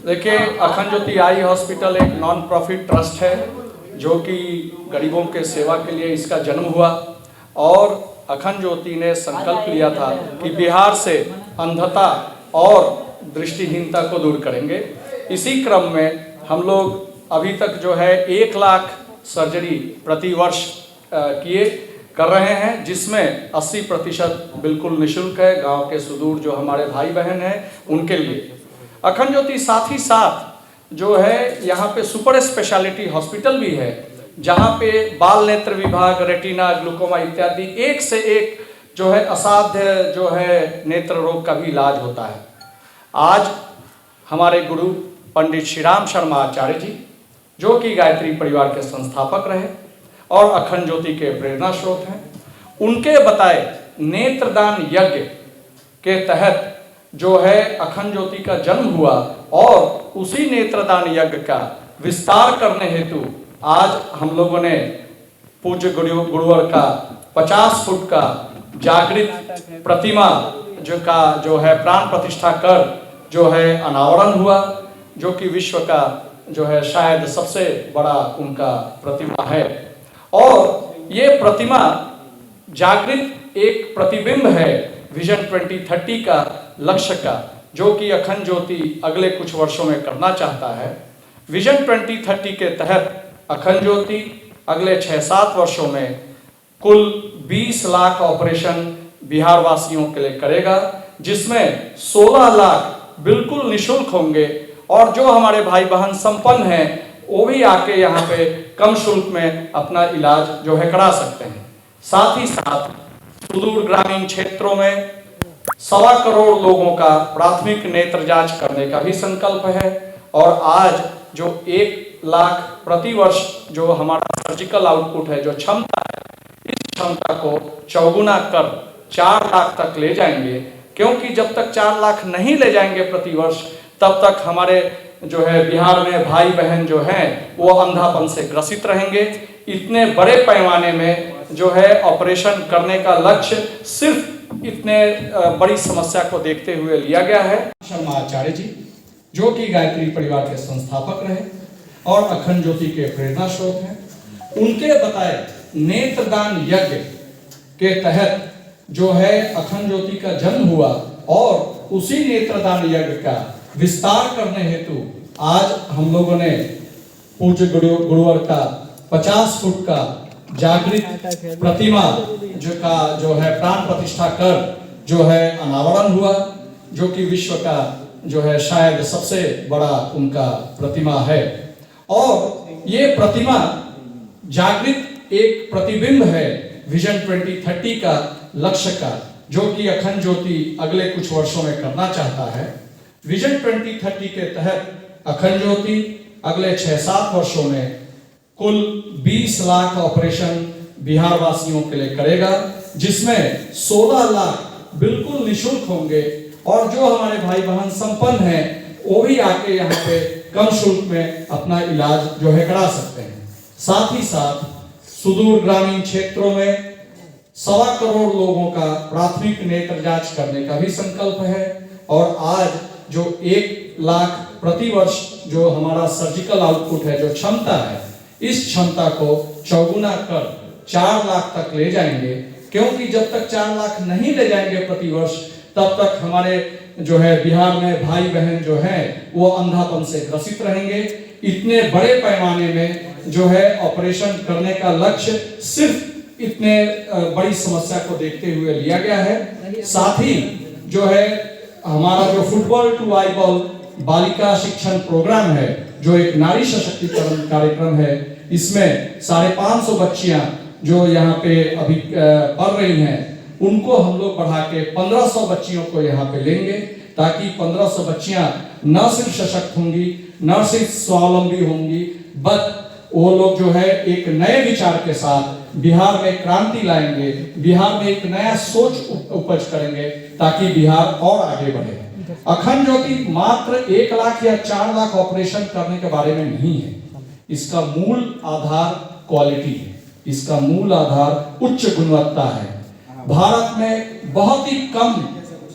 देखिए, अखंड ज्योति eye hospital एक नॉन प्रॉफिट ट्रस्ट है जो कि गरीबों के सेवा के लिए इसका जन्म हुआ और अखंड ज्योति ने संकल्प लिया था कि बिहार से अंधता और दृष्टिहीनता को दूर करेंगे। इसी क्रम में हम लोग अभी तक जो है 1 लाख सर्जरी प्रति वर्ष कर रहे हैं, जिसमें 80% बिल्कुल निःशुल्क है। गांव के सुदूर जो हमारे भाई बहन हैं उनके लिए अखंड ज्योति साथ ही साथ जो है यहाँ पे सुपर स्पेशलिटी हॉस्पिटल भी है, जहाँ पे बाल नेत्र विभाग, रेटिना, ग्लूकोमा इत्यादि एक से एक जो है असाध्य जो है नेत्र रोग का भी इलाज होता है। आज हमारे गुरु पंडित श्री राम शर्मा आचार्य जी, जो कि गायत्री परिवार के संस्थापक रहे और अखंड ज्योति के प्रेरणा स्रोत हैं, उनके बताए नेत्रदान यज्ञ के तहत जो है अखंड ज्योति का जन्म हुआ और उसी नेत्रदान यज्ञ का विस्तार करने हेतु आज हम लोगों ने पूज्य गुरुवर का 50 फुट का जागृत प्रतिमा जो है प्राण प्रतिष्ठा कर जो है अनावरण हुआ, जो कि विश्व का जो है शायद सबसे बड़ा उनका प्रतिमा है। और ये प्रतिमा जागृत एक प्रतिबिंब है विजन 2030 का लक्ष्य का, जो कि अखंड ज्योति अगले कुछ वर्षों में करना चाहता है। विजन 2030 के तहत अखंड ज्योति अगले 6-7 वर्षों में कुल 20 लाख ऑपरेशन बिहार वासियों के लिए करेगा, जिसमें 16 लाख बिल्कुल निःशुल्क होंगे और जो हमारे भाई बहन संपन्न हैं वो भी आके यहाँ पे कम शुल्क में अपना इलाज जो है करा सकते हैं। साथ ही साथ सुदूर ग्रामीण क्षेत्रों में 1.25 करोड़ लोगों का प्राथमिक नेत्र जांच करने का भी संकल्प है और आज जो 1 लाख प्रति वर्ष जो हमारा सर्जिकल आउटपुट है, जो क्षमता है, इस क्षमता को चौगुना कर 4 लाख तक ले जाएंगे, क्योंकि जब तक 4 लाख नहीं ले जाएंगे प्रति वर्ष तब तक हमारे जो है बिहार में भाई बहन जो हैं वो अंधापन से ग्रसित रहेंगे। इतने बड़े पैमाने में जो है ऑपरेशन करने का लक्ष्य सिर्फ इतने बड़ी समस्या को देखते हुए लिया गया है। शर्मा आचार्य जी, जो कि गायत्री परिवार के संस्थापक रहे और अखंड ज्योति के प्रेरणा स्रोत हैं, उनके बताए नेत्रदान यज्ञ के तहत जो है अखंड ज्योति का जन्म हुआ और उसी नेत्रदान यज्ञ का विस्तार करने हेतु आज हम लोगों ने पूज्य गुरुवर का 50 फुट का जागृत प्रतिमा जो है प्राण प्रतिष्ठा कर जो है अनावरण हुआ, जो कि विश्व का जो है शायद सबसे बड़ा उनका प्रतिमा है। और ये प्रतिमा जागृत एक प्रतिबिंब है विजन 2030 का लक्ष्य का, जो कि अखंड ज्योति अगले कुछ वर्षों में करना चाहता है। विजन 2030 के तहत अखंड ज्योति अगले 6-7 वर्षों में कुल 20 लाख ऑपरेशन बिहार वासियों के लिए करेगा, जिसमें 16 लाख बिल्कुल निःशुल्क होंगे और जो हमारे भाई बहन संपन्न हैं वो भी आके यहाँ पे कम शुल्क में अपना इलाज जो है करा सकते हैं। साथ ही साथ सुदूर ग्रामीण क्षेत्रों में 1.25 करोड़ लोगों का प्राथमिक नेत्र जांच करने का भी संकल्प है और आज जो 1 लाख प्रति वर्ष जो हमारा सर्जिकल आउटपुट है, जो क्षमता है, इस क्षमता को चौगुना कर 4 लाख तक ले जाएंगे, क्योंकि जब तक 4 लाख नहीं ले जाएंगे प्रति वर्ष तब तक हमारे जो है बिहार में भाई बहन जो हैं वो अंधापन से ग्रसित रहेंगे। इतने बड़े पैमाने में जो है ऑपरेशन करने का लक्ष्य सिर्फ इतने बड़ी समस्या को देखते हुए लिया गया है। साथ ही जो है हमारा जो फुटबॉल टू आईबॉल बालिका शिक्षण प्रोग्राम है, जो एक नारी सशक्तिकरण कार्यक्रम है, इसमें 550 बच्चियां जो यहाँ पे अभी पढ़ रही हैं, उनको हम लोग बढ़ा के 1500 बच्चियों को यहाँ पे लेंगे, ताकि 1500 बच्चियां न सिर्फ सशक्त होंगी, न सिर्फ स्वावलंबी होंगी, बट वो लोग जो है एक नए विचार के साथ बिहार में क्रांति लाएंगे, बिहार में एक नया सोच उपज करेंगे, ताकि बिहार और आगे बढ़े। अखंड ज्योति मात्र 1 लाख या 4 लाख ऑपरेशन करने के बारे में नहीं है। इसका मूल आधार क्वालिटी है, इसका मूल आधार उच्च गुणवत्ता है। भारत में बहुत ही कम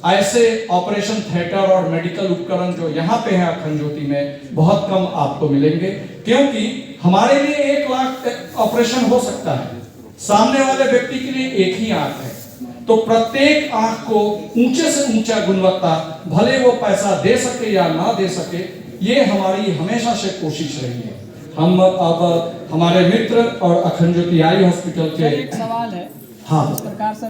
ऐसे ऑपरेशन थिएटर और मेडिकल उपकरण जो यहाँ पे हैं अखंड ज्योति में बहुत कम आपको मिलेंगे, क्योंकि हमारे लिए 1 लाख ऑपरेशन हो सकता है, सामने वाले व्यक्ति के लिए एक ही आंख है। तो प्रत्येक आंख को ऊंचे से ऊंचा गुणवत्ता, भले वो पैसा दे सके या ना दे सके, ये हमारी हमेशा से कोशिश रही है। हम अब हमारे मित्र और अखंड ज्योति आई हॉस्पिटल के एक सवाल है, हाँ इस प्रकार से